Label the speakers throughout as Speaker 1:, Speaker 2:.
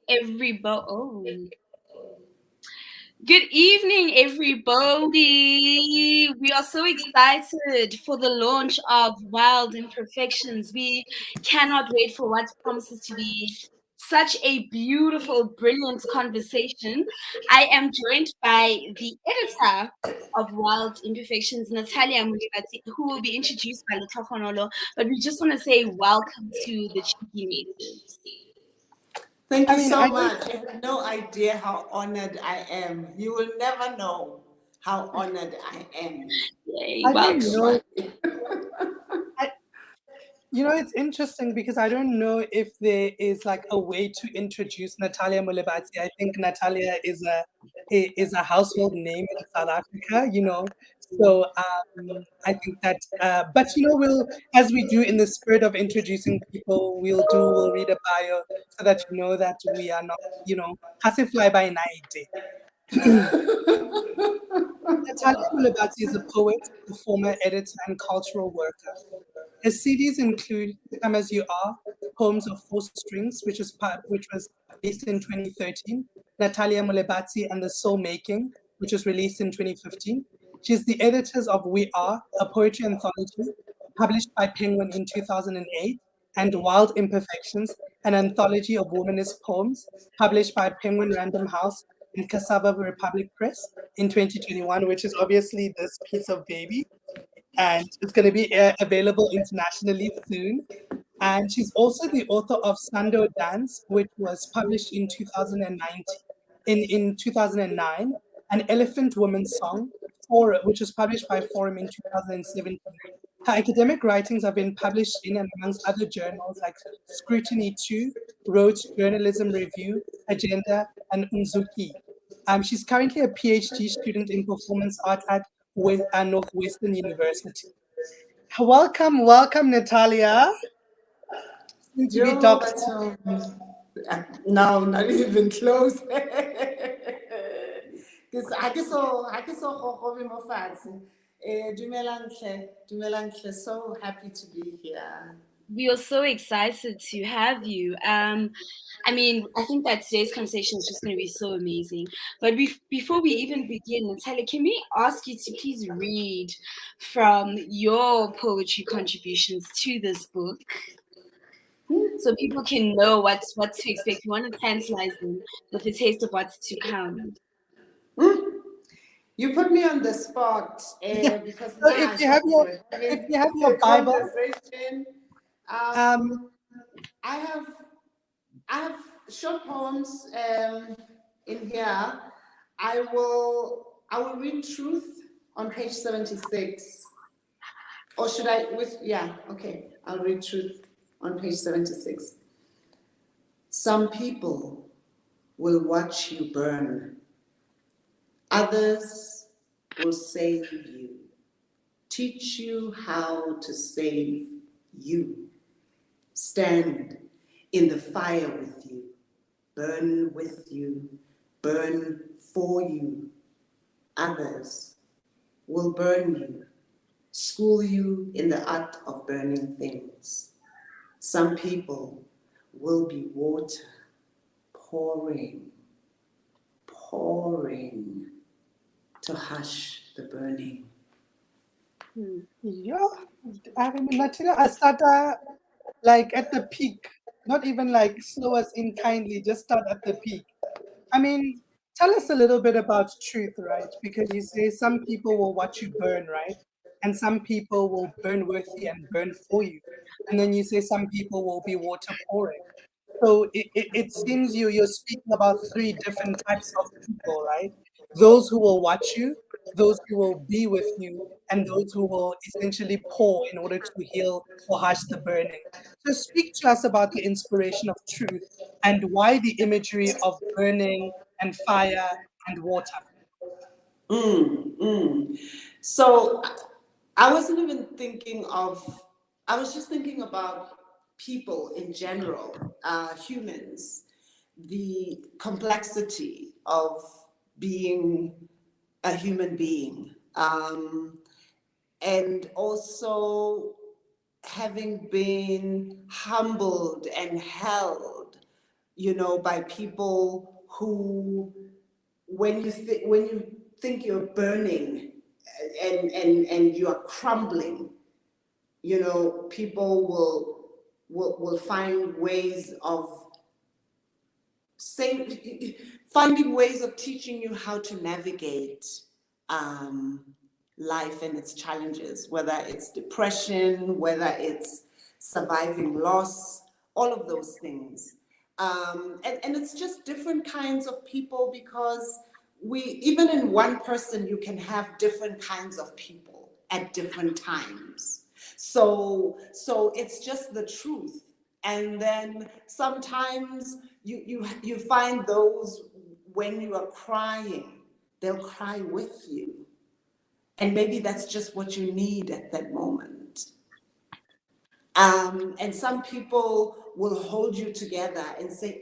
Speaker 1: everybody. Good evening, everybody. We are so excited for the launch of Wild Imperfections. We cannot wait for what promises to be such a beautiful, brilliant conversation. I am joined by the editor of Wild Imperfections, Natalia Mulibati, who will be introduced by Letofonolo. But we just want to say welcome to the Cheeky Mates.
Speaker 2: Thank you so much. You have no idea how honored I am. You will never know how honored I am.
Speaker 1: Yay,
Speaker 3: I
Speaker 1: welcome.
Speaker 3: don't know. It's interesting because I don't know if there is like a way to introduce Natalia Mulibati. I think Natalia is a household name in South Africa, So I think that, but we'll, as we do in the spirit of introducing people, we'll read a bio so that you know that we are not, has a fly by night. Natalia Mulibati is a poet, performer, editor, and cultural worker. Her CDs include "Come As You Are," "Poems of Four Strings," which was released in 2013, "Natalia Mulibati and the Soul Making," which was released in 2015. She's the editor of "We Are," a poetry anthology published by Penguin in 2008, and "Wild Imperfections," an anthology of womanist poems published by Penguin Random House and Cassava Republic Press in 2021, which is obviously this piece of baby. And it's going to be available internationally soon. And she's also the author of Sando Dance, which was published in 2019, in 2009, an Elephant Woman song, which was published by Forum in 2017. Her academic writings have been published in and amongst other journals like Scrutiny 2, Rhodes Journalism Review, Agenda, and Unzuki. She's currently a PhD student in performance art at Northwestern University. Welcome, Natalia. Soon to be doctor.
Speaker 2: No, not even close. Because I guess so happy to be here.
Speaker 1: We are so excited to have you. I think that today's conversation is just going to be so amazing. But before we even begin, Natalia, can we ask you to please read from your poetry contributions to this book? So people can know what to expect. We want to tantalize them with a taste of what's to come.
Speaker 2: You put me on the spot because
Speaker 3: so if you have your Bible,
Speaker 2: conversation. I have short poems in here. I will read Truth on page 76. Or should I? Okay. I'll read Truth on page 76. Some people will watch you burn. Others will save you, teach you how to save you. Stand in the fire with you, burn with you, burn for you. Others will burn you, school you in the art of burning things. Some people will be water, pouring to hush the burning.
Speaker 3: Yeah, Natalia, I start like at the peak, not even like slow us in kindly, just start at the peak. Tell us a little bit about Truth, right? Because you say some people will watch you burn, right? And some people will burn with you and burn for you. And then you say some people will be water pouring. So it seems you're speaking about three different types of people, right? Those who will watch you, those who will be with you, and those who will essentially pour in order to heal or hush the burning. So speak to us about the inspiration of Truth and why the imagery of burning and fire and water.
Speaker 2: So I wasn't even thinking I was just thinking about people in general, humans, the complexity of being a human being, and also having been humbled and held by people who, when you think you're burning and you are crumbling, people will find ways of finding ways of teaching you how to navigate life and its challenges, whether it's depression, whether it's surviving loss, all of those things. And it's just different kinds of people, because even in one person, you can have different kinds of people at different times. So it's just the truth. And then sometimes you find those, when you are crying, they'll cry with you. And maybe that's just what you need at that moment. And some people will hold you together and say,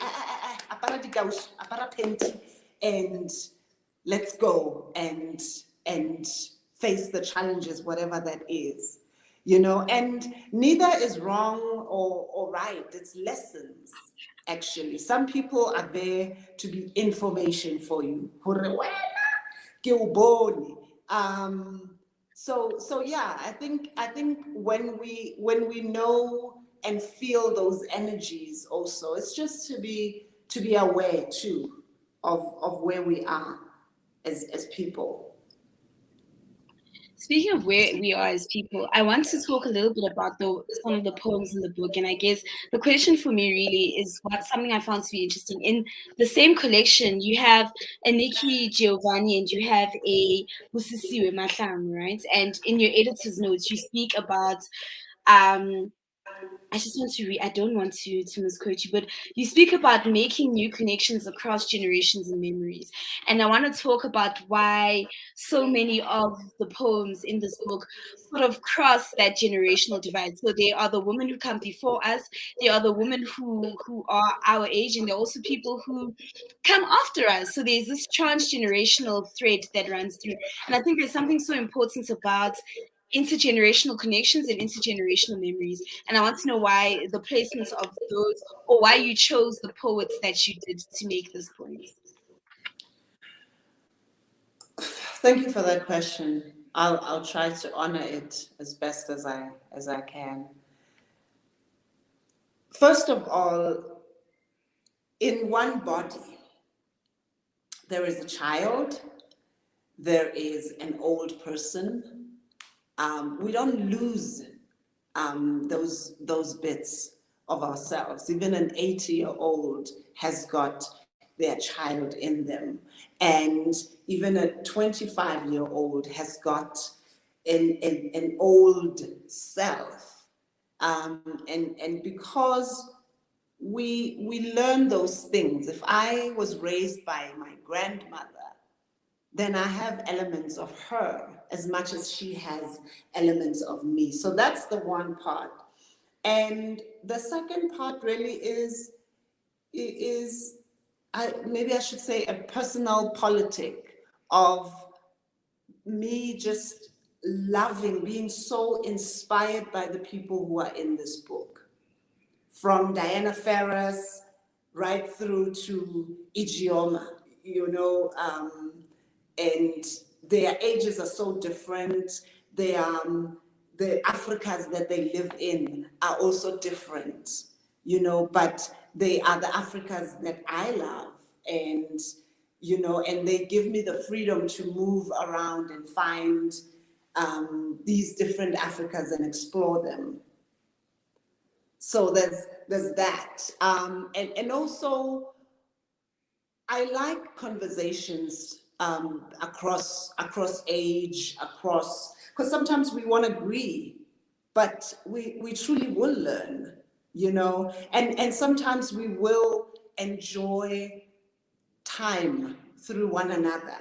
Speaker 2: apara dikausu, apara penti, and let's go and face the challenges, whatever that is. And neither is wrong or right. It's lessons, actually. Some people are there to be information for you. So yeah, I think when we know and feel those energies also, it's just to be aware too of where we are as people.
Speaker 1: Speaking of where we are as people, I want to talk a little bit about some of the poems in the book. And I guess the question for me really is something I found to be interesting. In the same collection, you have a Nikki Giovanni and you have a Busisiwe Mahlam, right? And in your editor's notes, you speak about I just want to read, I don't want to misquote you, but you speak about making new connections across generations and memories. And I want to talk about why so many of the poems in this book sort of cross that generational divide. So they are the women who come before us, they are the women who are our age, and they're also people who come after us. So there's this transgenerational thread that runs through. And I think there's something so important about intergenerational connections and intergenerational memories. And I want to know why the placements of those, or why you chose the poets that you did to make this point.
Speaker 2: Thank you for that question. I'll try to honor it as best as I can. First of all, in one body, there is a child, there is an old person. We don't lose those bits of ourselves. Even an 80-year-old has got their child in them. And even a 25-year-old has got an old self. And because we learn those things. If I was raised by my grandmother, then I have elements of her as much as she has elements of me. So that's the one part. And the second part really is maybe I should say a personal politic of me just loving, being so inspired by the people who are in this book. From Diana Ferris right through to Ijeoma, and their ages are so different. The Africas that they live in are also different, but they are the Africas that I love. And, and they give me the freedom to move around and find these different Africas and explore them. So there's that. And also, I like conversations across age, because sometimes we won't agree, but we truly will learn, and sometimes we will enjoy time through one another,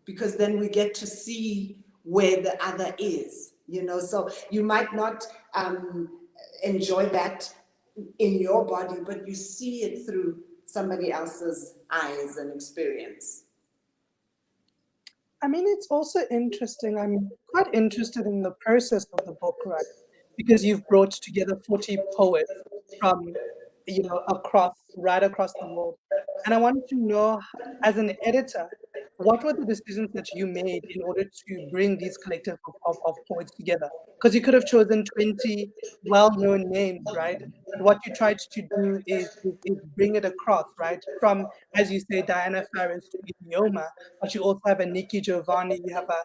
Speaker 2: because then we get to see where the other is, so you might not enjoy that in your body, but you see it through somebody else's eyes and experience.
Speaker 3: I mean, it's also interesting. I'm quite interested in the process of the book, right? Because you've brought together 40 poets from right across the world. And I wanted to know, as an editor, what were the decisions that you made in order to bring these collective of poets together? Because you could have chosen 20 well-known names, right? But what you tried to do is bring it across, right? From, as you say, Diana Faris to Idioma, but you also have a Nikki Giovanni, you have a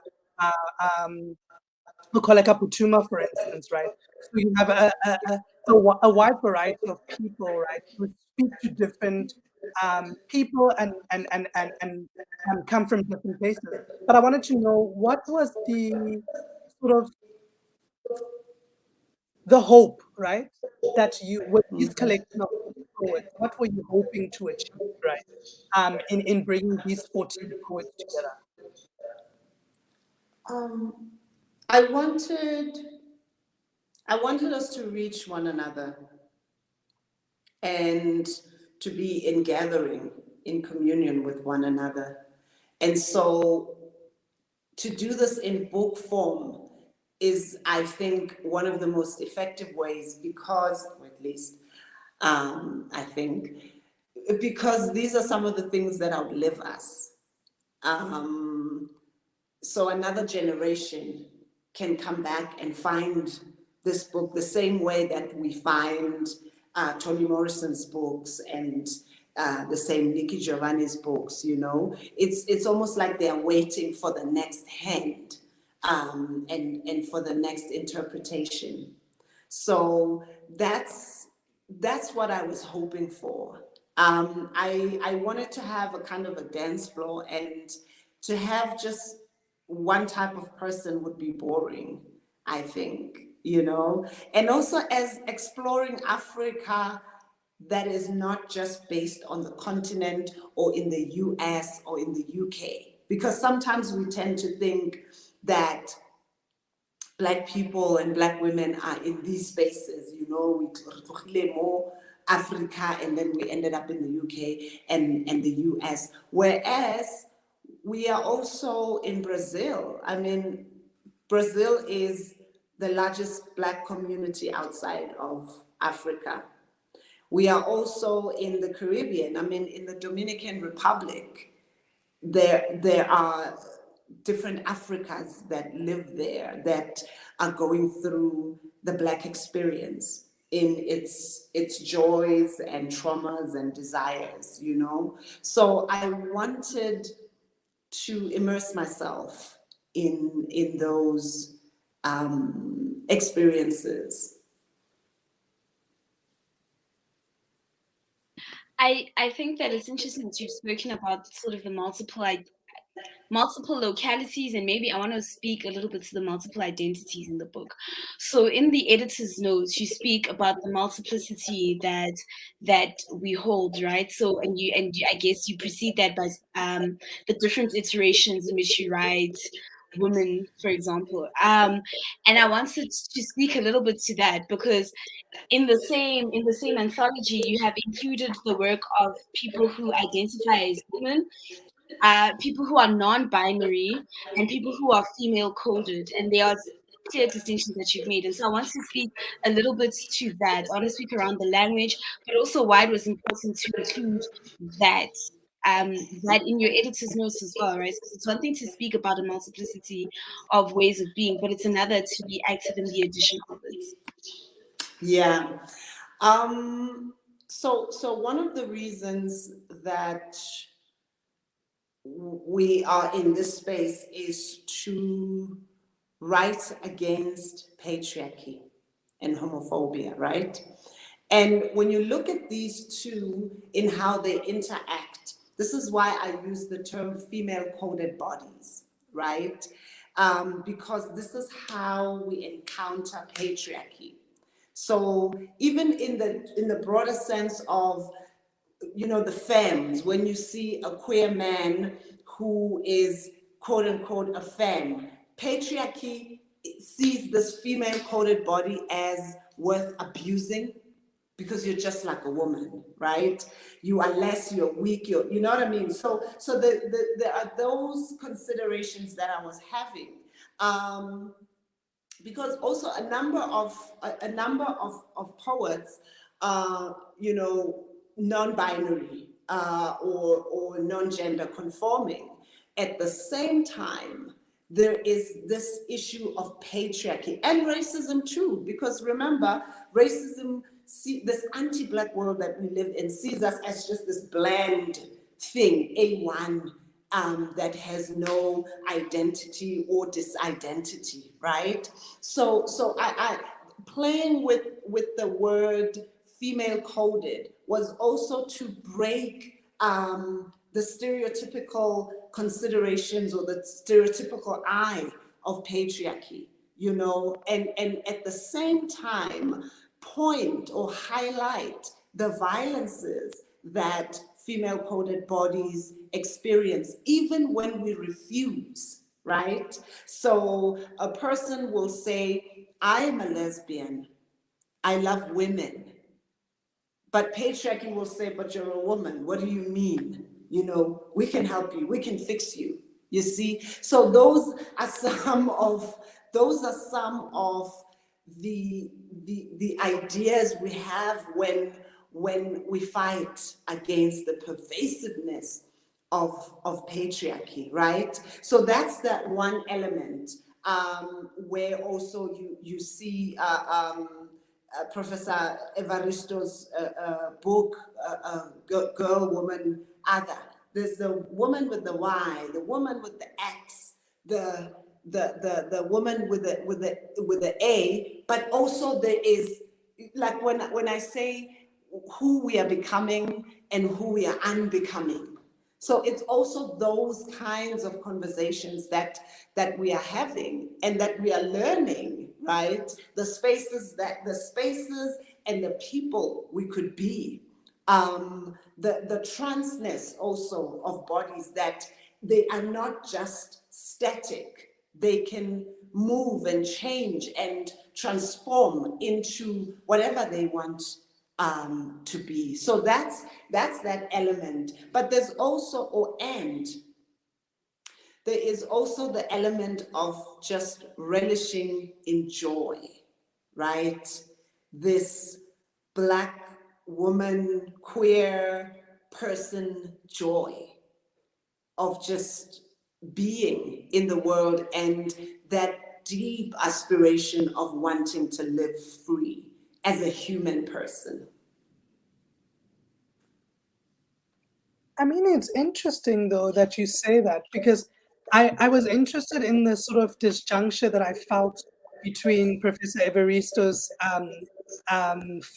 Speaker 3: Bukoleka Putuma, for instance, right? So you have a wide variety of people, right, who speak to different people and come from different places. But I wanted to know, what was the sort of the hope, right, that you, with this collection of poets, what were you hoping to achieve, right, in bringing these 14 poets together?
Speaker 2: I wanted us to reach one another and to be in gathering, in communion with one another. And so to do this in book form is, I think, one of the most effective ways, because, or at least I think, because these are some of the things that outlive us. So another generation can come back and find this book the same way that we find Toni Morrison's books and the same Nikki Giovanni's books, you know. It's almost like they're waiting for the next hand and for the next interpretation. So that's what I was hoping for. I wanted to have a kind of a dance floor, and to have just one type of person would be boring, I think, you know. And also, as exploring Africa that is not just based on the continent or in the US or in the UK, because sometimes we tend to think that Black people and Black women are in these spaces, you know, we more Africa, and then we ended up in the UK and the US. Whereas we are also in Brazil. I mean, Brazil is the largest Black community outside of Africa. We are also in the Caribbean. I mean, in the Dominican Republic, there are different Africas that live there that are going through the Black experience in its joys and traumas and desires, you know. So I wanted to immerse myself in those experiences.
Speaker 1: I think that it's interesting that you've spoken about sort of the multiple localities, and maybe I want to speak a little bit to the multiple identities in the book. So in the editor's notes, you speak about the multiplicity that we hold, right? So I guess you precede that by the different iterations in which you write women, for example. And I wanted to speak a little bit to that, because in the same anthology, you have included the work of people who identify as women, people who are non-binary, and people who are female coded, and there are clear distinctions that you've made. And so I want to speak a little bit to that. I want to speak around the language, but also why it was important to include that that in your editor's notes as well, right? Because it's one thing to speak about a multiplicity of ways of being, but it's another to be active in the addition of it.
Speaker 2: Yeah. So one of the reasons that we are in this space is to write against patriarchy and homophobia, right? And when you look at these two in how they interact, this is why I use the term female coded bodies, right? Because this is how we encounter patriarchy. So even in the broader sense of, you know, the femmes, when you see a queer man who is quote unquote a femme, patriarchy sees this female coded body as worth abusing because you're just like a woman, right? You are less, you're weak, you know what I mean? So there are those considerations that I was having. Because also a number of poets, non-binary or non-gender conforming. At the same time, there is this issue of patriarchy and racism too, because remember, racism, this anti-Black world that we live in sees us as just this bland thing, A1, that has no identity or disidentity, right? So I playing with the word female coded was also to break the stereotypical considerations or the stereotypical eye of patriarchy, and at the same time point or highlight the violences that female coded bodies experience, even when we refuse, right? So a person will say, I am a lesbian, I love women. But patriarchy will say, but you're a woman. What do you mean? We can help you. We can fix you. You see? So those are some of the ideas we have when we fight against the pervasiveness of patriarchy, right? So that's that one element where also you see Professor Evaristo's book, Girl, Woman, Other. There's the woman with the Y, the woman with the X, the woman with the A, but also there is, like when I say who we are becoming and who we are unbecoming. So it's also those kinds of conversations that we are having and that we are learning, right? The spaces and the people we could be. The transness also of bodies, that they are not just static. They can move and change and transform into whatever they want to be. So that's that element. But there's also, there is also the element of just relishing in joy, right? This Black woman, queer person joy of just being in the world, and that deep aspiration of wanting to live free as a human person.
Speaker 3: I mean, it's interesting though that you say that, because I was interested in the sort of disjuncture that I felt between Professor Evaristo's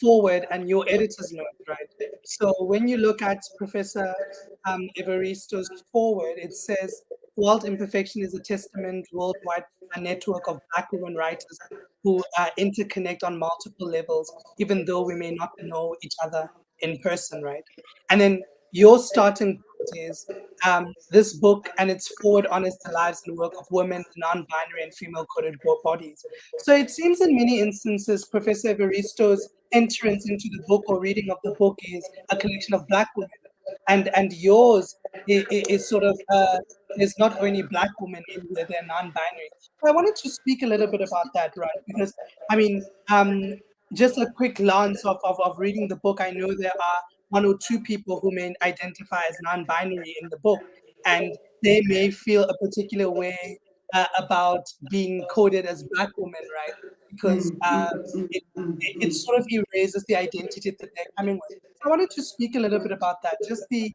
Speaker 3: forward and your editor's note, right? So when you look at Professor Evaristo's forward, it says, World Imperfection is a testament worldwide a network of Black women writers who interconnect on multiple levels, even though we may not know each other in person, right? And then your starting point is this book and its forward honors the lives and work of women, non-binary and female-coded bodies. So it seems in many instances, Professor Evaristo's entrance into the book or reading of the book is a collection of Black women, and yours is sort of there's not only Black women in here, they're non-binary. So I wanted to speak a little bit about that, right? Because I mean, just a quick glance of reading the book, I know there are one or two people who may identify as non-binary in the book, and they may feel a particular way about being coded as Black women, right? Because it, it sort of erases the identity that they're coming with. So I wanted to speak a little bit about that, just the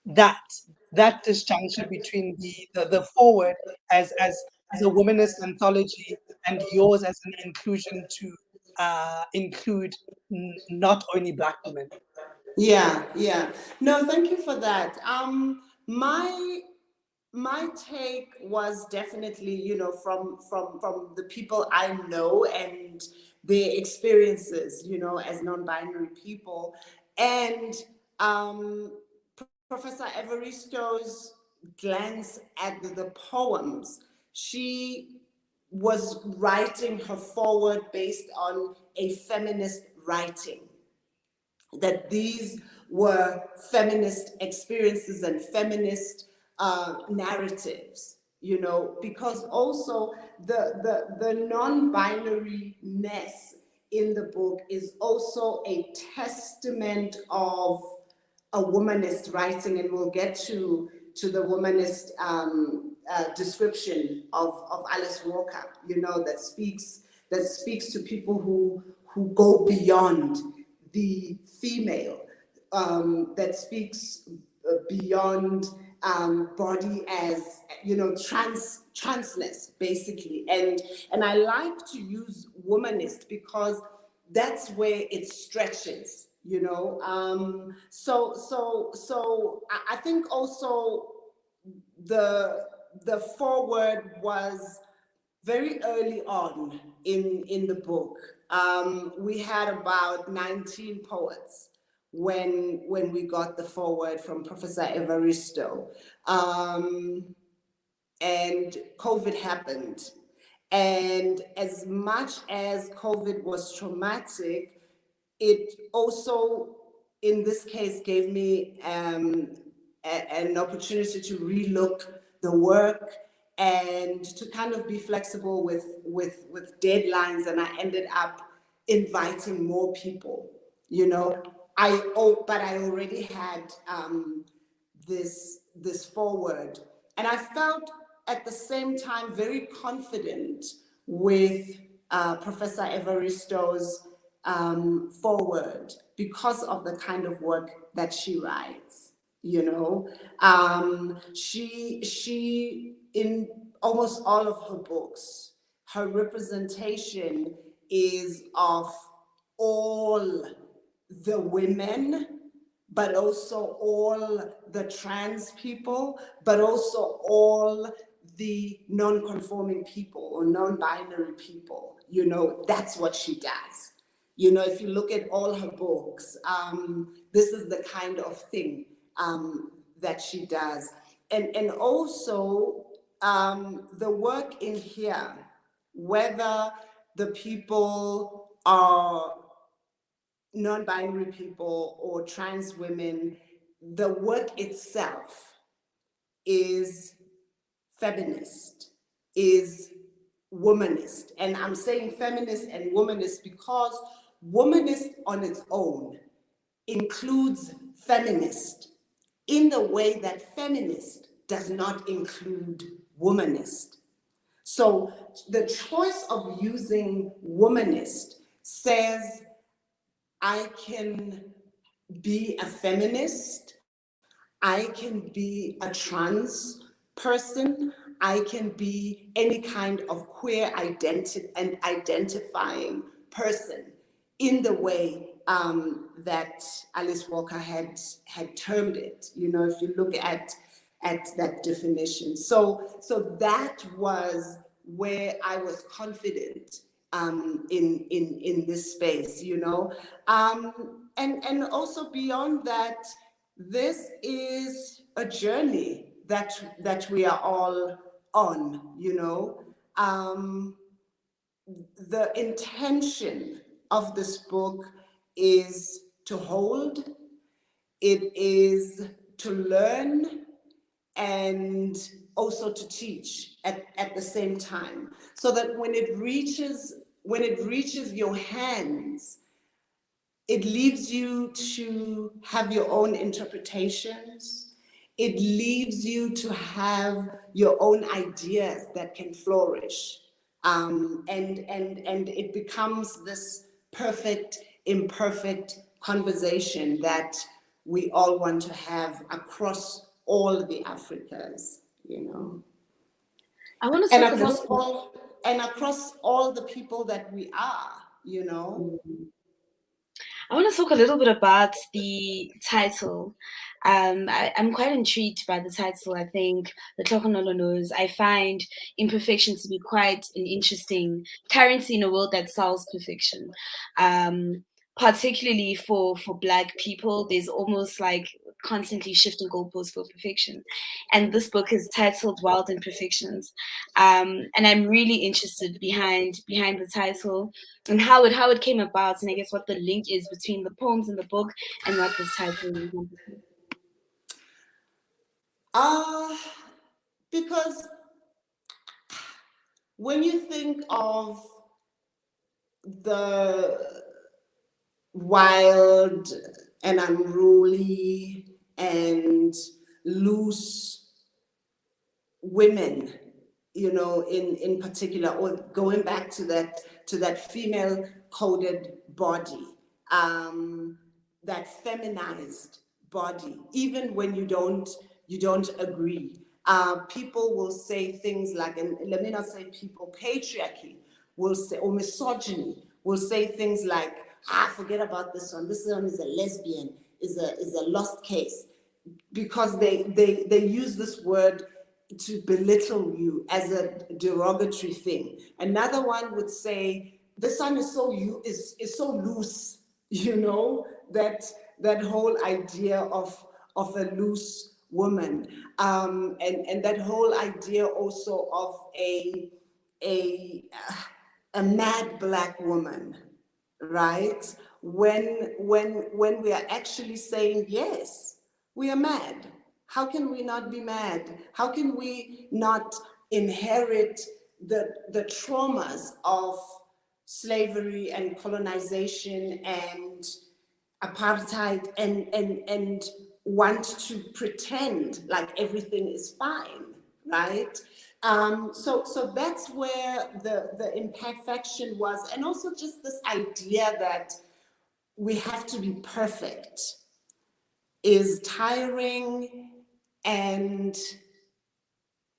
Speaker 3: that that disjunction between the forward as a womanist anthology and yours as an inclusion to include not only Black women.
Speaker 2: Yeah. No, thank you for that. My take was definitely, from the people I know and their experiences, as non-binary people, and Professor Evaristo's glance at the poems. She was writing her forward based on a feminist writing, that these were feminist experiences and feminist narratives, because also the non-binary-ness in the book is also a testament of a womanist writing, and we'll get to the womanist description of Alice Walker, you know, that speaks to people who go beyond the female, that speaks beyond body as, you know, transless basically, and I like to use womanist because that's where it stretches, you know. So I think also the foreword was very early on in the book. We had about 19 poets when we got the foreword from Professor Evaristo, and COVID happened. And as much as COVID was traumatic, it also, in this case, gave me an opportunity to relook the work and to kind of be flexible with deadlines. And I ended up inviting more people, you know. But I already had this forward, and I felt at the same time very confident with Professor Evaristo's forward because of the kind of work that she writes, you know. She in almost all of her books, her representation is of all the women, but also all the trans people, but also all the non-conforming people or non-binary people. You know, that's what she does. You know, if you look at all her books, this is the kind of thing that she does. And also the work in here, whether the people are non-binary people or trans women, the work itself is feminist, is womanist. And I'm saying feminist and womanist because womanist on its own includes feminist in the way that feminist does not include womanist. So the choice of using womanist says I can be a feminist, I can be a trans person, I can be any kind of queer and identifying person in the way that Alice Walker had termed it. You know, if you look at that definition. So that was where I was confident in this space, you know. And also beyond that, this is a journey that we are all on, you know. The intention of this book is to hold, it is to learn, and also to teach at the same time, so that when it reaches your hands, it leaves you to have your own interpretations. It leaves you to have your own ideas that can flourish. And it becomes this perfect, imperfect conversation that we all want to have across all the Africas, you know.
Speaker 1: I want to talk
Speaker 2: across all the people that we are, you know.
Speaker 1: I want to talk a little bit about the title. I'm quite intrigued by the title. I think the Tlokonolo knows. I find imperfection to be quite an interesting currency in a world that sells perfection. Particularly for Black people, there's almost like constantly shifting goalposts for perfection. And this book is titled Wild Imperfections. And I'm really interested behind the title and how it came about, and I guess what the link is between the poems in the book and what this title encompasses.
Speaker 2: Because when you think of the wild and unruly and loose women, you know, in particular, or going back to that female coded body, that feminized body, even when you don't agree. People will say things like, and let me not say people, patriarchy will say, or misogyny will say things like, forget about this one. This one is a lesbian, is a lost case, because they use this word to belittle you as a derogatory thing. Another one would say, this one is so loose, you know, that whole idea of a loose woman, and that whole idea also of a a mad black woman, right? When we are actually saying, yes, we are mad. How can we not be mad? How can we not inherit the traumas of slavery and colonization and apartheid, and want to pretend like everything is fine, right? So that's where the imperfection was, and also just this idea that we have to be perfect is tiring, and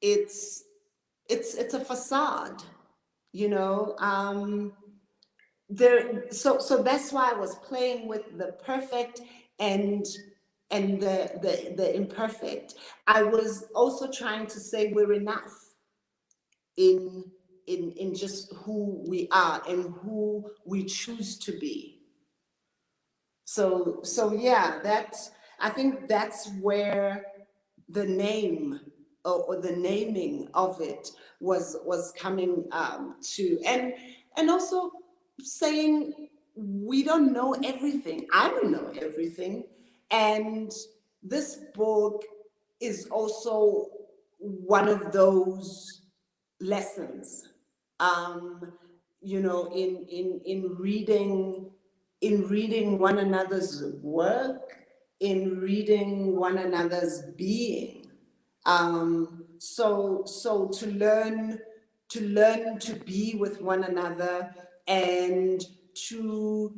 Speaker 2: it's a facade, you know. So that's why I was playing with the perfect and the imperfect. I was also trying to say we're enough in just who we are and who we choose to be. So yeah, I think that's where the name, or the naming of it was coming to, and also saying we don't know everything. I don't know everything, and this book is also one of those lessons. You know, in reading one another's work, in reading one another's being. So to learn to be with one another, and to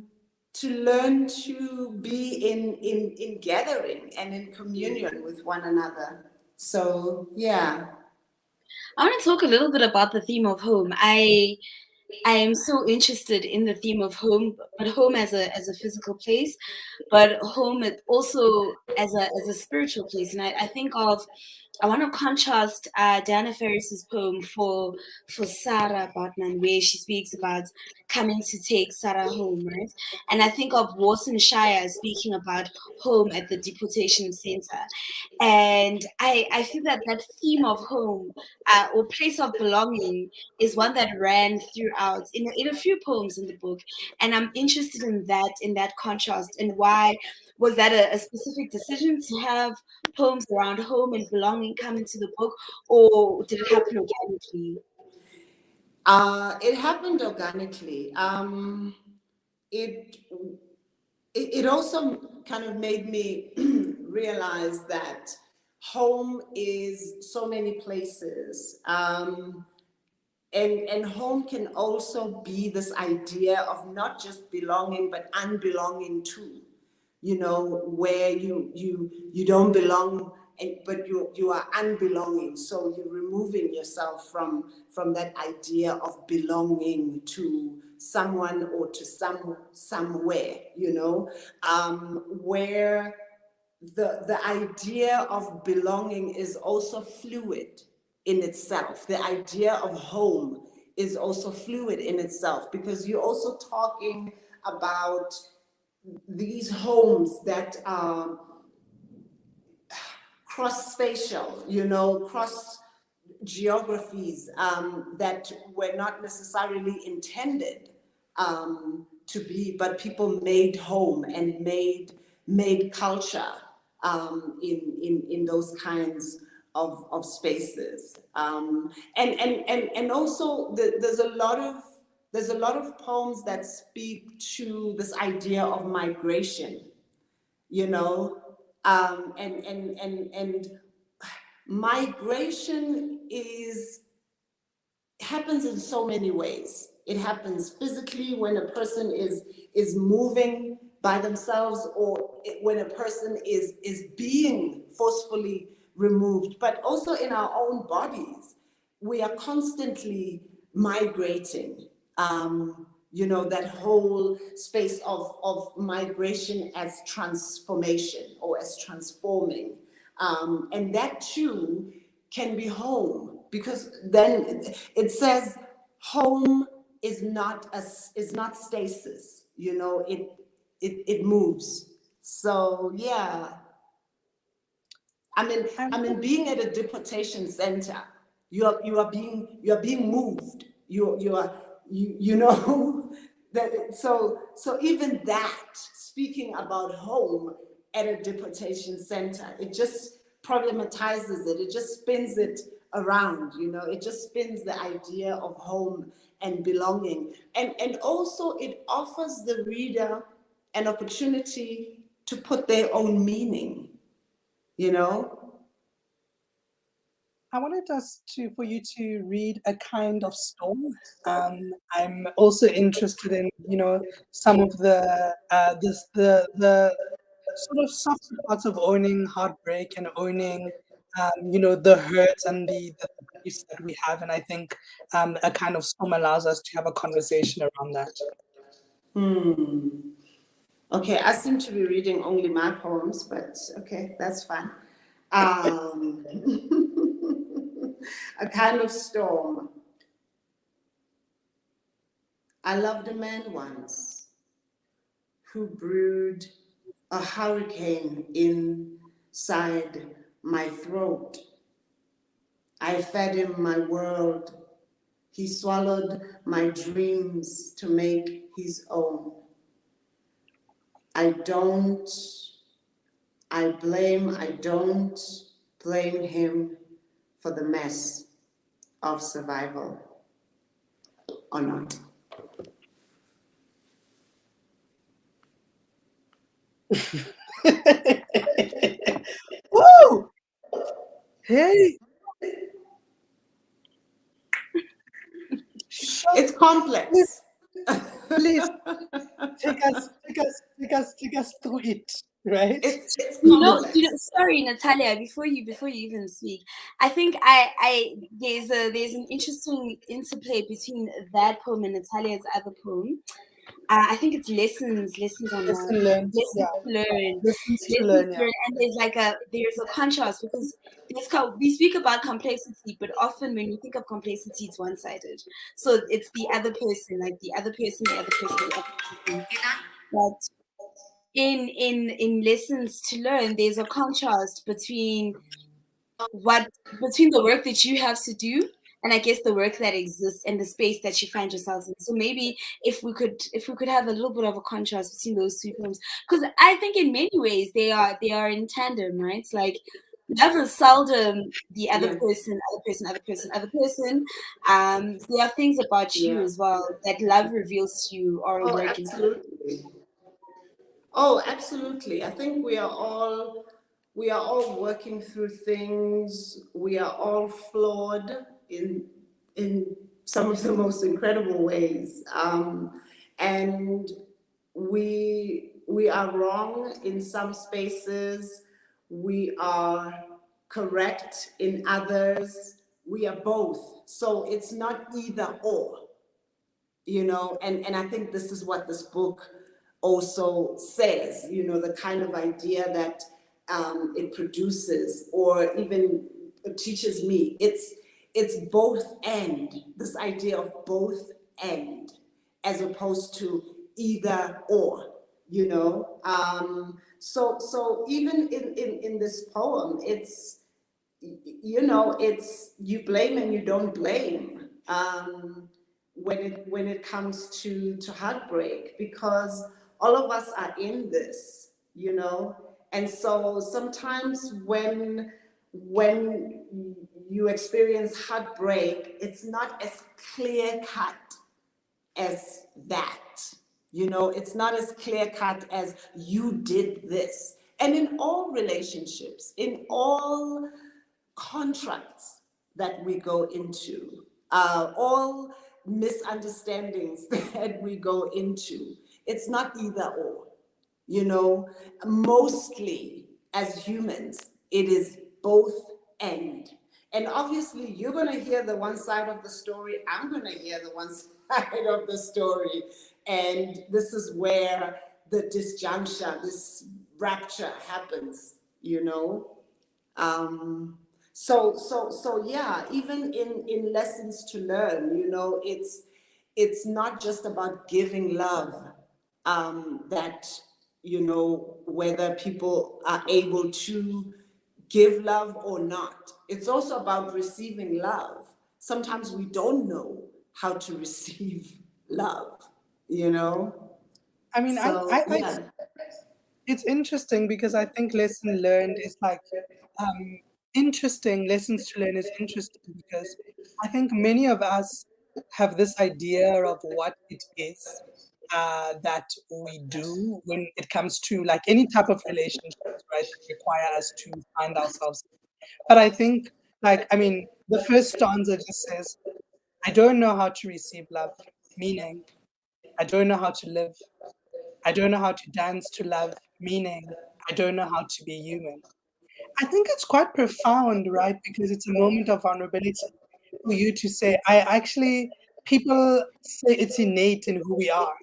Speaker 2: learn to be in gathering and in communion with one another. So yeah.
Speaker 1: I want to talk a little bit about the theme of home. I am so interested in the theme of home, but home as a physical place, but home also as a spiritual place. And I want to contrast Diana Ferris's poem for Sarah Baartman, where she speaks about coming to take Sarah home, right? And I think of Warson Shire speaking about home at the deportation center. And I feel that that theme of home, or place of belonging, is one that ran throughout in a few poems in the book. And I'm interested in that contrast, and why was that a specific decision to have poems around home and belonging come into the book, or did it happen organically?
Speaker 2: It happened organically. It it also kind of made me realize that home is so many places. And home can also be this idea of not just belonging, but unbelonging too. You know, where you don't belong, but you are unbelonging. So you're removing yourself from that idea of belonging to someone or to somewhere. You know, where the idea of belonging is also fluid in itself. The idea of home is also fluid in itself, because you're also talking about these homes that are cross-spatial, you know, cross geographies, that were not necessarily intended to be, but people made home and made culture in those kinds of spaces. And also there's a lot of there's a lot of poems that speak to this idea of migration, you know, and migration happens in so many ways. It happens physically when a person is moving by themselves, or when a person is being forcefully removed, but also in our own bodies. We are constantly migrating. You know, that whole space of migration as transformation or as transforming. And that too can be home, because then it says home is not stasis, you know, it moves. So yeah, I mean, being at a deportation center, you are being moved. You know that. So even that, speaking about home at a deportation center, it just problematizes it. It just spins it around. You know, it just spins the idea of home and belonging, and also it offers the reader an opportunity to put their own meaning. You know?
Speaker 3: I wanted for you to read A Kind of Storm. I'm also interested in, you know, some of the sort of softer parts of owning heartbreak and owning, you know, the hurts and the griefs that we have. And I think A Kind of Storm allows us to have a conversation around that.
Speaker 2: Okay, I seem to be reading only my poems, but okay, that's fine. Um, A Kind of Storm. I loved a man once who brewed a hurricane inside my throat. I fed him my world. He swallowed my dreams to make his own. I don't blame him for the mess of survival, or not.
Speaker 3: Woo! Hey!
Speaker 2: It's complex.
Speaker 3: Please take us through it, right?
Speaker 2: It's
Speaker 1: You
Speaker 2: complex.
Speaker 1: know, sorry, Natalia, before you even speak, I think there's an interesting interplay between that poem and Natalia's other poem. I think it's lessons on
Speaker 3: Lesson
Speaker 1: love,
Speaker 3: learned.
Speaker 1: lessons
Speaker 3: Yeah.
Speaker 1: to learn,
Speaker 3: Lessons to learn, yeah.
Speaker 1: and there's a contrast, because we speak about complexity, but often when we think of complexity, it's one-sided. So it's the other person, like the other person, the other person, the other person. But in lessons to learn, there's a contrast between the work that you have to do, and I guess the work that exists and the space that you find yourselves in. So maybe if we could have a little bit of a contrast between those two films, because I think in many ways they are in tandem, right? It's like love is seldom the other person, other person, other person, other person. There are things about you as well that love reveals to you, or a
Speaker 2: Oh,
Speaker 1: work in.
Speaker 2: absolutely. Oh, absolutely. I think we are all working through things. We are all flawed in some of the most incredible ways, and we are wrong in some spaces. We are correct in others. We are both. So it's not either or, you know, and I think this is what this book also says, you know, the kind of idea that it produces, or even teaches me. It's both and, this idea of both and, as opposed to either or, you know. So even in this poem, it's, you know, it's you blame and you don't blame. When it comes to heartbreak, because all of us are in this, you know. And so sometimes when you experience heartbreak, it's not as clear cut as that. You know, it's not as clear cut as you did this. And in all relationships, in all contracts that we go into, all misunderstandings that we go into, it's not either or. You know, mostly as humans, it is both and. And obviously, you're going to hear the one side of the story, I'm going to hear the one side of the story. And this is where the disjuncture, this rapture happens, you know. So yeah, even in lessons to learn, you know, it's not just about giving love, that, you know, whether people are able to give love or not. It's also about receiving love. Sometimes we don't know how to receive love, you know?
Speaker 3: I mean,
Speaker 2: So, yeah.
Speaker 3: it's interesting because I think lesson learned is like interesting. Lessons to learn is interesting because I think many of us have this idea of what it is that we do when it comes to like any type of relationships, right? That require us to find ourselves. But I think, like, I mean, the first stanza just says, I don't know how to receive love, meaning I don't know how to live. I don't know how to dance to love, meaning I don't know how to be human. I think it's quite profound, right? Because it's a moment of vulnerability for you to say, I actually, people say it's innate in who we are.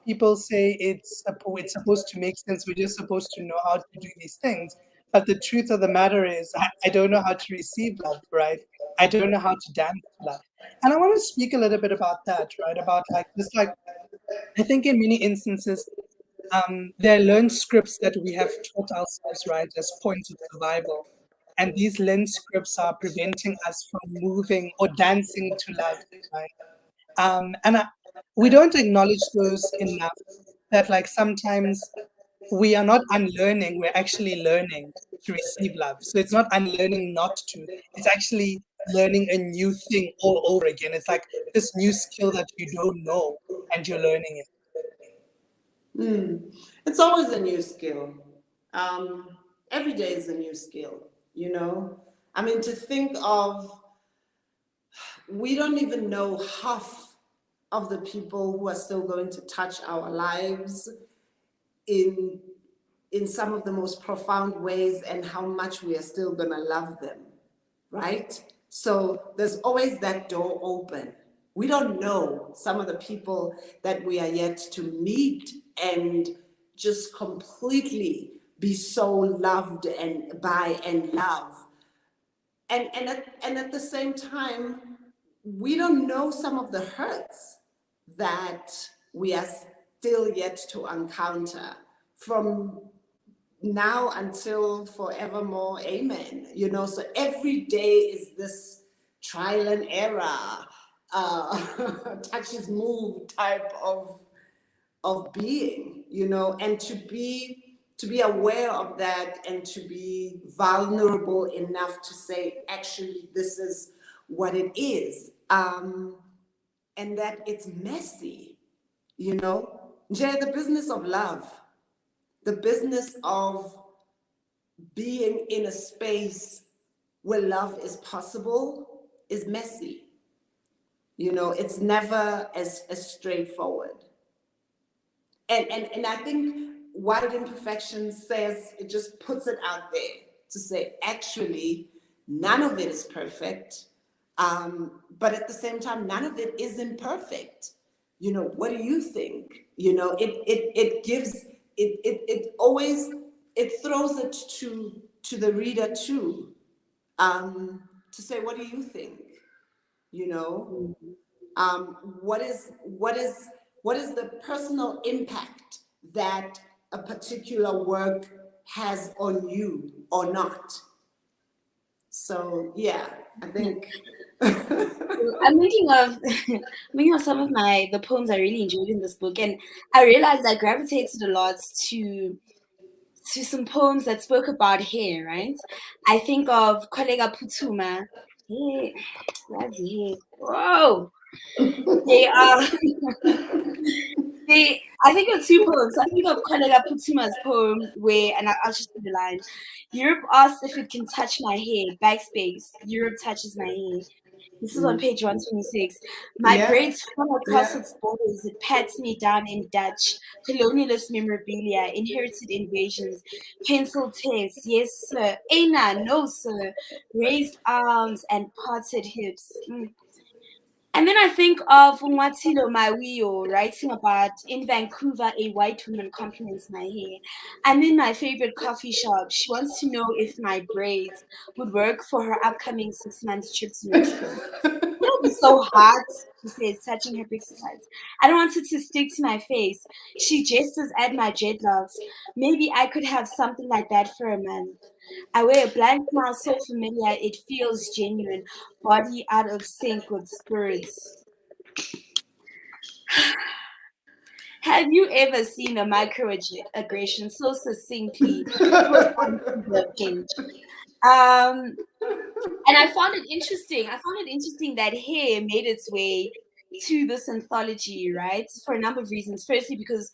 Speaker 3: People say it's supposed to make sense. We're just supposed to know how to do these things. But the truth of the matter is, I don't know how to receive love, right? I don't know how to dance to love. And I want to speak a little bit about that, right? About like this, like, I think in many instances, there are learned scripts that we have taught ourselves, right, as points of survival. And these learned scripts are preventing us from moving or dancing to love, right? We don't acknowledge those enough, that like sometimes we are not unlearning, we're actually learning to receive love. So it's not unlearning not to, it's actually learning a new thing all over again. It's like this new skill that you don't know and you're learning it.
Speaker 2: It's always a new skill. Um, every day is a new skill, you know? I mean, to think of, we don't even know half of the people who are still going to touch our lives in in some of the most profound ways, and how much we are still going to love them, right? So there's always that door open. We don't know some of the people that we are yet to meet and just completely be so loved and by and love. And at the same time, we don't know some of the hurts that we are still yet to encounter from now until forevermore, amen. You know, so every day is this trial and error, touch is move type of being, you know, and to be aware of that and to be vulnerable enough to say, actually, this is what it is, and that it's messy, you know. Jay, the business of love, the business of being in a space where love is possible is messy. You know, it's never as straightforward. And I think Wild Imperfections says, it just puts it out there to say, actually, none of it is perfect. But at the same time, none of it is imperfect. You know, what do you think? You know, it gives, it always, it throws it to the reader too, to say, what do you think? You know, what is the personal impact that a particular work has on you or not? So yeah, I think.
Speaker 1: I'm thinking of I'm thinking of some of the poems I really enjoyed in this book, and I realized I gravitated a lot to some poems that spoke about hair, right? I think of Kolega Putuma. Hey, that's hair. Whoa. They are. I think of two poems. I think of Kolela Putuma's poem where, and I'll just read the line. Europe asks if it can touch my hair. Backspace. Europe touches my hair. This is on page 126. My
Speaker 2: Yeah,
Speaker 1: braids swim across
Speaker 2: yeah.
Speaker 1: its borders. It pats me down in Dutch. Colonialist memorabilia, inherited invasions, pencil text. Yes, sir. Aina, no, sir. Raised arms and parted hips. And then I think of Nwatilo Mawiyo writing about in Vancouver, a white woman compliments my hair. I'm in my favorite coffee shop. She wants to know if my braids would work for her upcoming 6 month trip to Mexico. It'll be so hot, she says, touching her pixie cuts. I don't want it to stick to my face. She gestures at my dreadlocks. Maybe I could have something like that for a month. I wear a blank smile so familiar it feels genuine, body out of sync with spirits. Have you ever seen a microaggression so succinctly put onto the page? Um, and I found it interesting. I found it interesting that hair made its way to this anthology, right? For a number of reasons. Firstly, because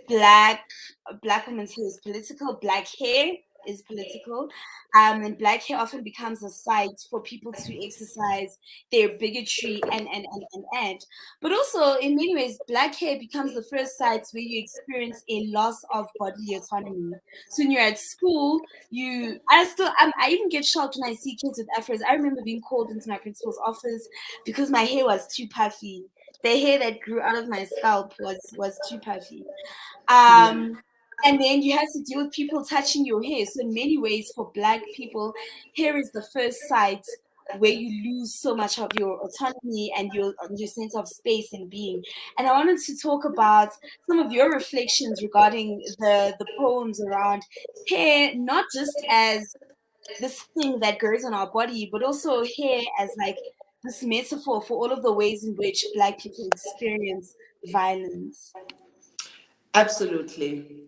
Speaker 1: black black women's hair is political, black hair is political, and black hair often becomes a site for people to exercise their bigotry and but also in many ways black hair becomes the first site where you experience a loss of bodily autonomy. So when you're at school, I even get shocked when I see kids with afros. I remember being called into my principal's office because my hair was too puffy. The hair that grew out of my scalp was too puffy.
Speaker 2: Yeah.
Speaker 1: um and then you have to deal with people touching your hair. So in many ways for black people, hair is the first site where you lose so much of your autonomy and your sense of space and being. And I wanted to talk about some of your reflections regarding the poems around hair, not just as this thing that grows on our body, but also hair as like this metaphor for all of the ways in which black people experience violence.
Speaker 2: Absolutely.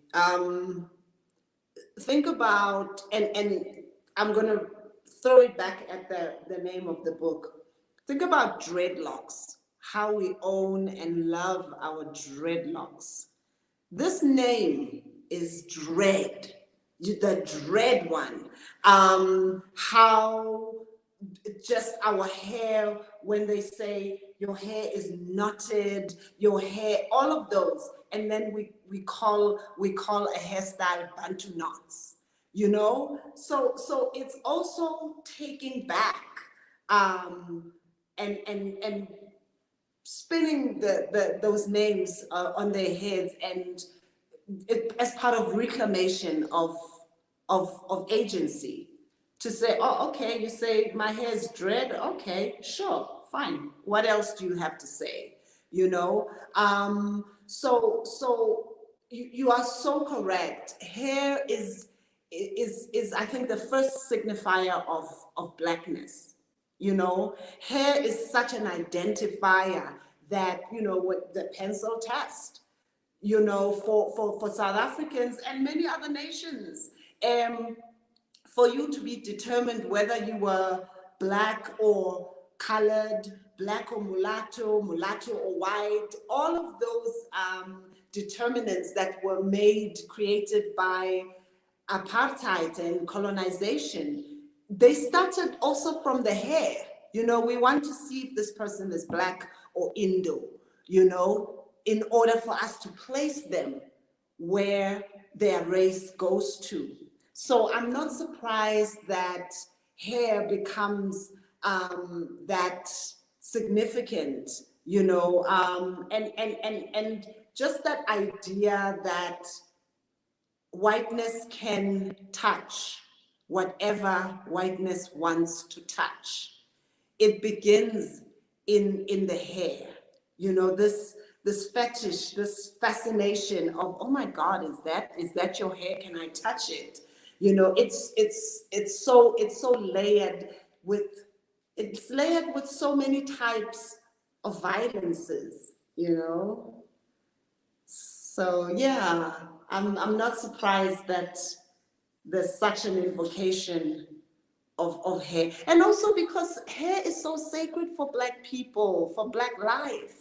Speaker 2: Think about, and I'm going to throw it back at the name of the book. Think about dreadlocks, how we own and love our dreadlocks. This name is dread, the dread one. How just our hair, when they say your hair is knotted, your hair, all of those, and then we call a hairstyle bantu knots, you know. So it's also taking back, and spinning those names on their heads, and as part of reclamation of agency, to say, oh, okay, you say my hair is dread, okay, sure, fine. What else do you have to say? You know, so you are so correct. Hair is I think the first signifier of blackness. You know, hair is such an identifier that, you know, what the pencil test, you know, for South Africans and many other nations. For you to be determined whether you were black or colored, black or mulatto, mulatto or white, all of those determinants that were created by apartheid and colonization, they started also from the hair. You know, we want to see if this person is black or Indo, you know, in order for us to place them where their race goes to. So I'm not surprised that hair becomes that significant, you know, and just that idea that whiteness can touch whatever whiteness wants to touch. It begins in the hair. You know, this fetish, this fascination of, oh my God, is that your hair? Can I touch it? You know, it's so layered with so many types of violences, you know. So yeah, I'm not surprised that there's such an invocation of hair. And also because hair is so sacred for Black people, for Black life.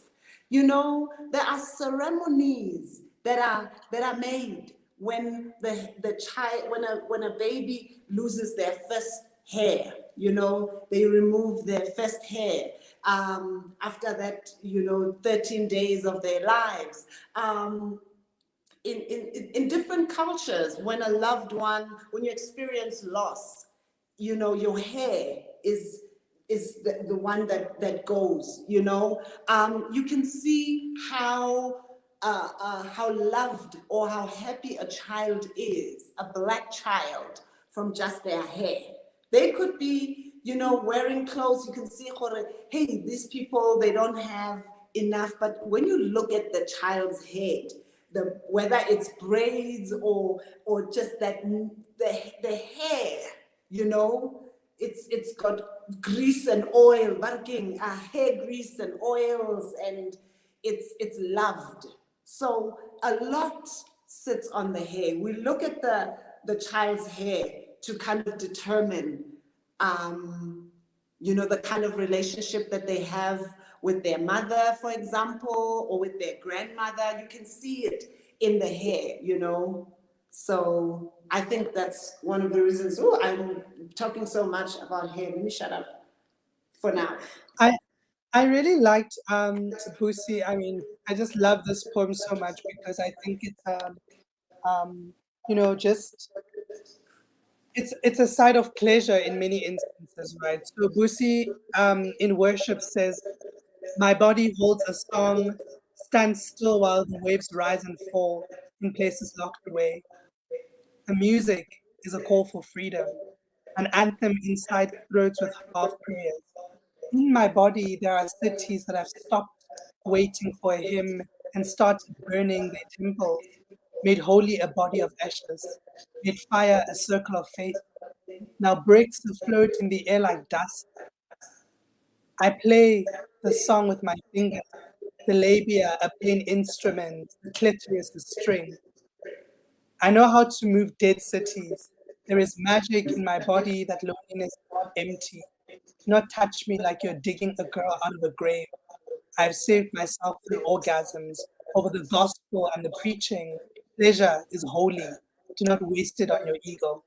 Speaker 2: You know, there are ceremonies that are made when the child, when a baby loses their first hair. You know, they remove their first hair. After that, 13 days of their lives. In different cultures, when a loved one, when you experience loss, your hair is the one that goes. You can see how loved or how happy a child is, a Black child, from just their hair. They could be, wearing clothes. You can see, hey, these people, they don't have enough. But when you look at the child's head, whether it's braids or just that the hair, it's got grease and oil, barking, hair grease and oils, and it's loved. So a lot sits on the hair. We look at the child's hair to kind of determine, the kind of relationship that they have with their mother, for example, or with their grandmother. You can see it in the hair, So I think that's one of the reasons. Oh, I'm talking so much about hair. Let me shut up for now.
Speaker 3: I really liked Busi. I mean, I just love this poem so much because I think it's just it's a side of pleasure in many instances, right? So Busi in worship says, "My body holds a song, stands still while the waves rise and fall in places locked away. The music is a call for freedom, an anthem inside throats with half prayers. In my body, there are cities that have stopped waiting for a hymn and started burning their temples, made holy a body of ashes, made fire a circle of faith, now bricks afloat in the air like dust. I play the song with my fingers, the labia a plain instrument, the clitoris a string. I know how to move dead cities. There is magic in my body that loneliness is not empty. Do not touch me like you're digging a girl out of a grave. I've saved myself through orgasms over the gospel and the preaching. Pleasure is holy. Do not waste it on your ego.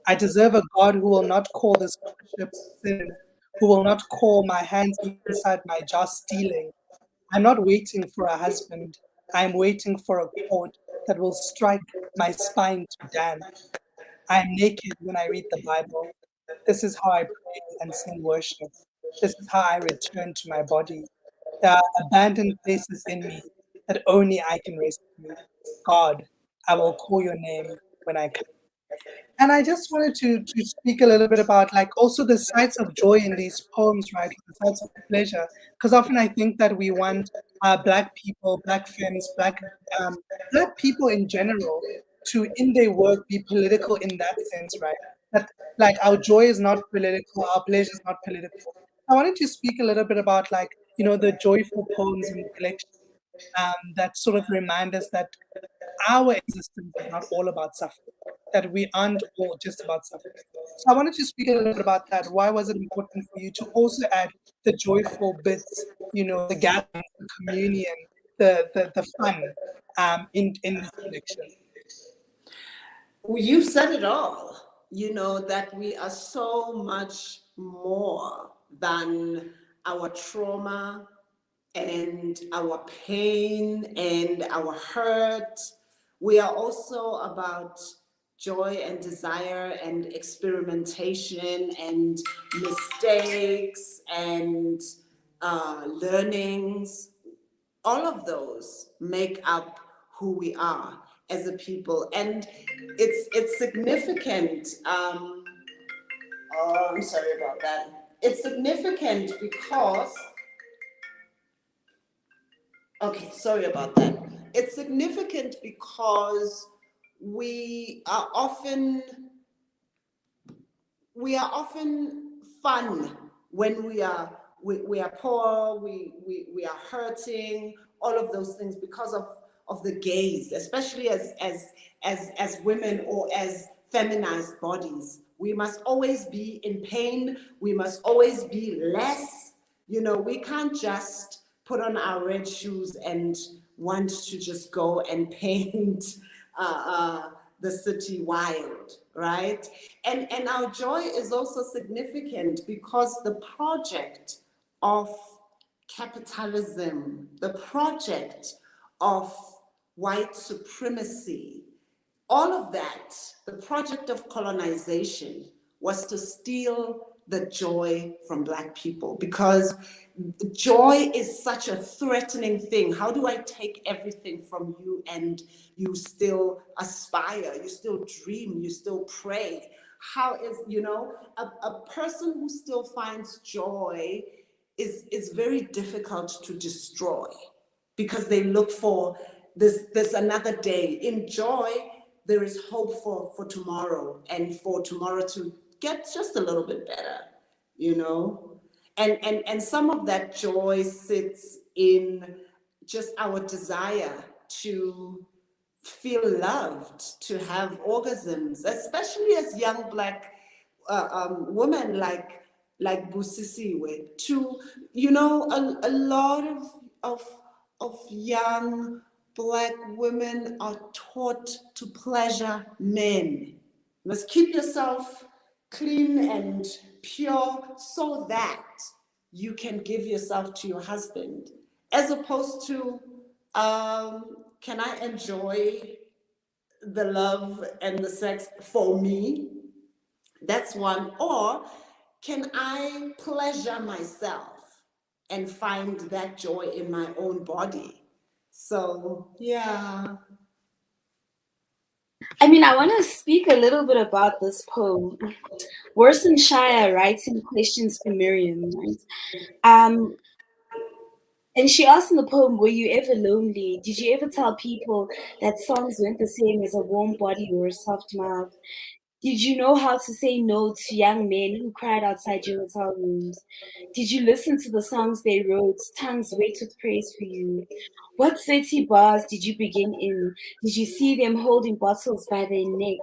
Speaker 3: I deserve a God who will not call this worship sin, who will not call my hands inside my jaw stealing. I'm not waiting for a husband. I'm waiting for a chord that will strike my spine to dance. I am naked when I read the Bible. This is how I pray and sing worship. This is how I return to my body. There are abandoned places in me that only I can rescue. God, I will call your name when I come. And I just wanted to speak a little bit about like also the sides of joy in these poems, right? The sides of pleasure. Because often I think that we want Black people, Black femmes, um, Black people in general to, in their work, be political in that sense, right? That like our joy is not political, our pleasure is not political. I wanted to speak a little bit about like, the joyful poems in the collection that sort of remind us that our existence is not all about suffering, that we aren't all just about suffering. So I wanted to speak a little bit about that. Why was it important for you to also add the joyful bits, the gathering, the communion, the fun in this collection?
Speaker 2: You've said it all, that we are so much more than our trauma and our pain and our hurt. We are also about joy and desire and experimentation and mistakes and learnings. All of those make up who we are as a people, and it's significant. Oh, I'm sorry about that. It's significant because. Okay, sorry about that. It's significant because we are often fun when we are poor, we are hurting, all of those things because of the gaze, especially as women or as feminized bodies. We must always be in pain. We must always be less. You know, we can't just put on our red shoes and want to just go and paint the city wild, right? And our joy is also significant because the project of capitalism, the project of white supremacy, all of that, the project of colonization was to steal the joy from Black people, because joy is such a threatening thing. How do I take everything from you and you still aspire, you still dream, you still pray? How is, you know, a person who still finds joy is very difficult to destroy, because they look for this another day. In joy, there is hope for tomorrow, and for tomorrow to get just a little bit better, you know? And some of that joy sits in just our desire to feel loved, to have orgasms, especially as young Black women like Busisiwe, to, you know, a lot of young Black women are taught to pleasure men. You must keep yourself clean and pure so that you can give yourself to your husband, as opposed to, can I enjoy the love and the sex for me? That's one. Or can I pleasure myself and find that joy in my own body? So, yeah.
Speaker 1: I mean, I want to speak a little bit about this poem. Worson Shire writes in questions for Miriam, right? And she asked in the poem, were you ever lonely? Did you ever tell people that songs weren't the same as a warm body or a soft mouth? Did you know how to say no to young men who cried outside your hotel rooms? Did you listen to the songs they wrote, tongues wet with praise for you? What 30 bars did you begin in? Did you see them holding bottles by their neck,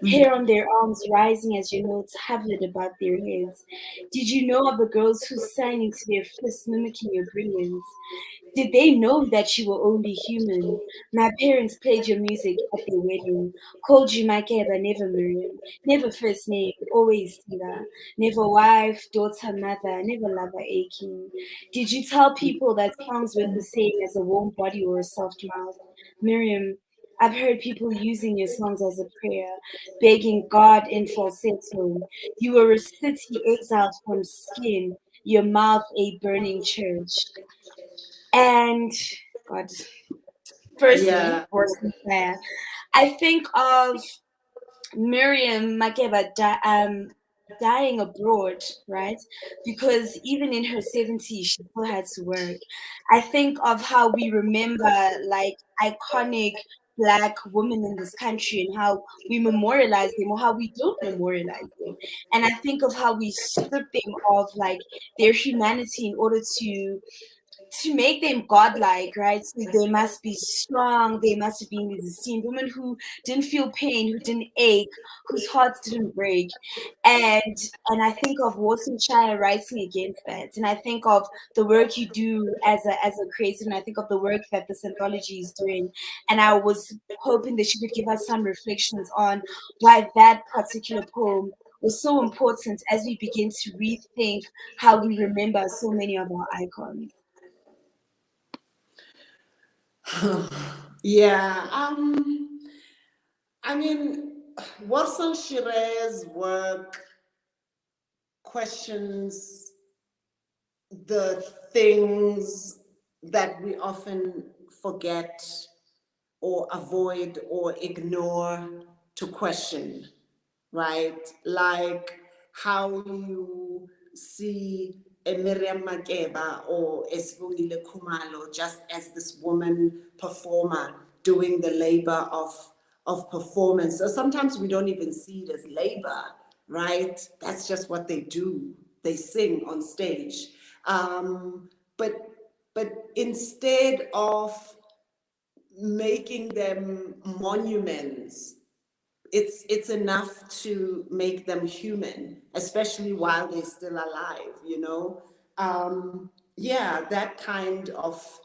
Speaker 1: hair on their arms rising as your notes hovered above their heads? Did you know of the girls who sang into their fists mimicking your brilliance? Did they know that you were only human? My parents played your music at their wedding, called you Makeba, never Miriam, never first name, always Tila, never wife, daughter, mother, never lover aching. Did you tell people that songs weren't the same as a warm body or a soft mouth? Miriam, I've heard people using your songs as a prayer, begging God in falsetto. You were a city exiled from skin, your mouth a burning church. And God, firstly,
Speaker 2: Yeah.
Speaker 1: worst player. I think of Miriam Makeba dying abroad, right? Because even in her 70s, she still had to work. I think of how we remember like iconic Black women in this country and how we memorialize them or how we don't memorialize them. And I think of how we strip them of like their humanity in order to make them godlike, right? So they must be strong, they must have been these esteemed women who didn't feel pain, who didn't ache, whose hearts didn't break. And and I think of Shire writing against that. And I think of the work you do as a creator, and I think of the work that this anthology is doing. And I was hoping that you could give us some reflections on why that particular poem was so important as we begin to rethink how we remember so many of our icons.
Speaker 2: Yeah. I mean, Warsan Shire's work questions the things that we often forget or avoid or ignore to question, right? Like how you see a Miriam Makeba or Esbongile Kumalo just as this woman performer doing the labor of performance. So sometimes we don't even see it as labor, right? That's just what they do. They sing on stage. Um, but but instead of making them monuments it's enough to make them human, especially while they're still alive, you know. Yeah, that kind of,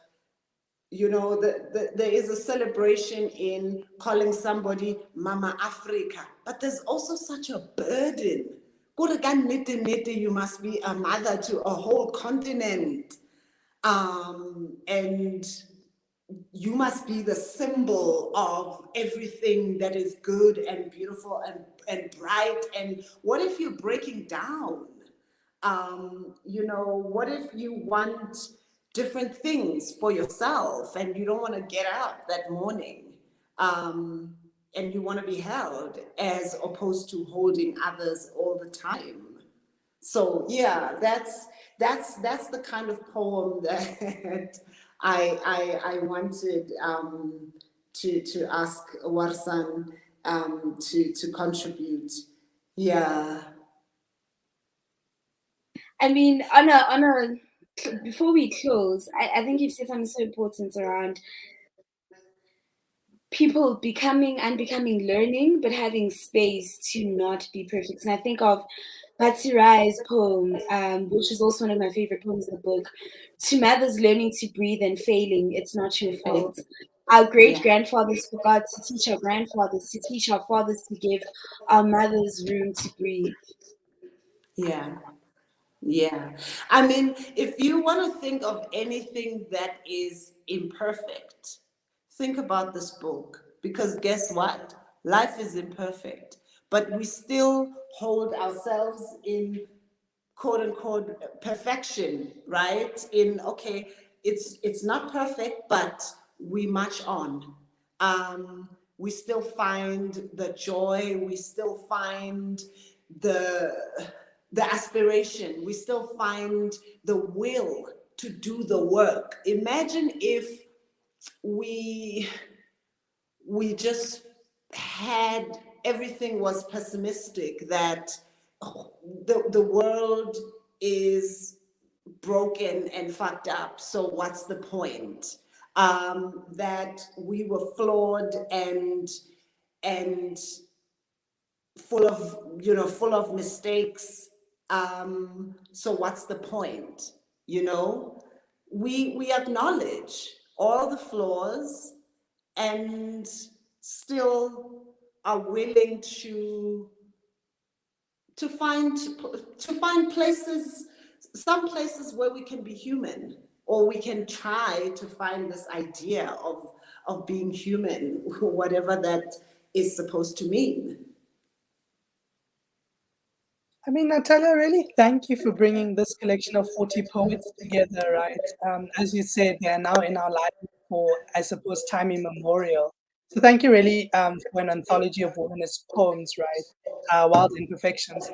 Speaker 2: you know, there is a celebration in calling somebody Mama Africa, but there's also such a burden. Kore ka nnete nnete, you must be a mother to a whole continent. And you must be the symbol of everything that is good and beautiful and bright. And what if you're breaking down? You know, what if you want different things for yourself and you don't want to get up that morning, and you want to be held as opposed to holding others all the time? So yeah, that's the kind of poem that I wanted, to ask Warsan, to contribute. Yeah.
Speaker 1: I mean, before we close, I think you've said something so important around people becoming and becoming learning, but having space to not be perfect. And I think of Patsy Rai's poem, which is also one of my favorite poems in the book, to mothers learning to breathe and failing, it's not your fault. Our great
Speaker 2: Yeah.
Speaker 1: grandfathers forgot to teach our grandfathers, to teach our fathers to give our mothers room to breathe.
Speaker 2: Yeah. Yeah. I mean, if you want to think of anything that is imperfect, think about this book. Because guess what? Life is imperfect, but we still hold ourselves in quote unquote perfection, right? In, okay, it's not perfect, but we march on. We still find the joy, we still find the the aspiration, we still find the will to do the work. Imagine if we we just had, everything was pessimistic, that the world is broken and fucked up, so what's the point? That we were flawed and full of, you know, full of mistakes. So what's the point? You know, we acknowledge all the flaws and still are willing to find to find places, some places where we can be human, or we can try to find this idea of being human, whatever that is supposed to mean.
Speaker 3: I mean, Natalia, really thank you for bringing this collection of 40 poets together, right? As you said, they are now in our lives for, I suppose, time immemorial. So thank you really for an anthology of womanist poems, right? Wild Imperfections.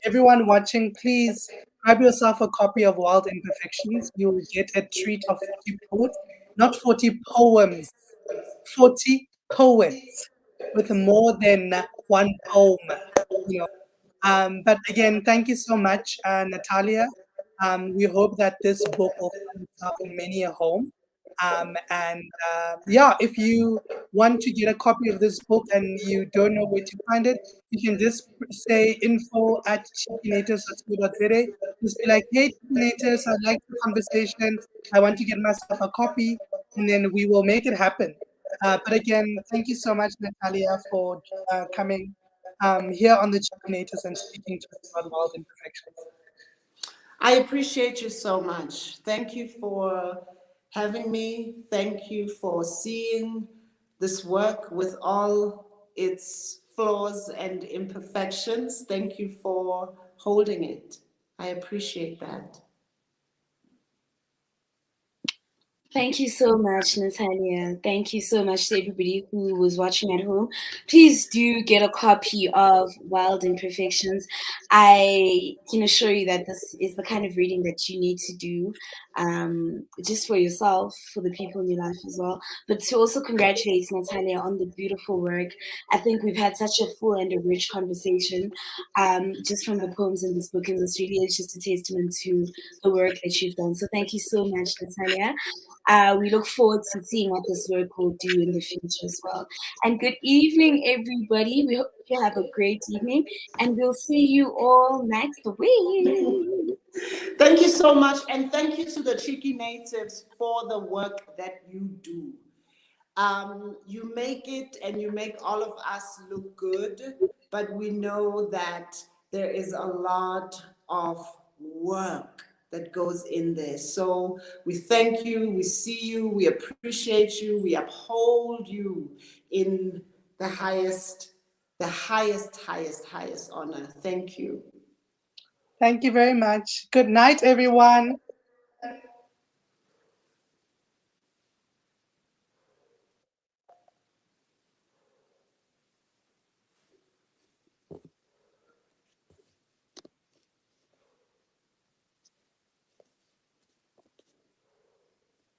Speaker 3: Everyone watching, please grab yourself a copy of Wild Imperfections. You will get a treat of 40 poets, not 40 poems, 40 poets with more than one poem. You know, but again, thank you so much, Natalia. We hope that this book will find itself in many a home. And yeah, if you want to get a copy of this book and you don't know where to find it, you can just say info@chipinators.co.za. Just be like, hey, Chipinators, I'd like the conversation. I want to get myself a copy, and then we will make it happen. But again, thank you so much, Natalia, for coming here on the Chipinators and speaking to us about wild imperfections.
Speaker 2: I appreciate you so much. Thank you for having me. Thank you for seeing this work with all its flaws and imperfections. Thank you for holding it. I appreciate that.
Speaker 1: Thank you so much, Natalia. Thank you so much to everybody who was watching at home. Please do get a copy of Wild Imperfections. I can assure you that this is the kind of reading that you need to do, just for yourself, for the people in your life as well. But to also congratulate Natalia on the beautiful work. I think we've had such a full and a rich conversation, just from the poems in this book, and this really is just a testament to the work that you've done. So thank you so much, Natalia. We look forward to seeing what this work will do in the future as well. And good evening, everybody. We hope you have a great evening, and we'll see you all next week.
Speaker 2: Thank you so much, and thank you to the Cheeky Natives for the work that you do. You make it and you make all of us look good, but we know that there is a lot of work that goes in there. So we thank you, we see you, we appreciate you, we uphold you in the highest honor. Thank you.
Speaker 3: Thank you very much. Good night, everyone.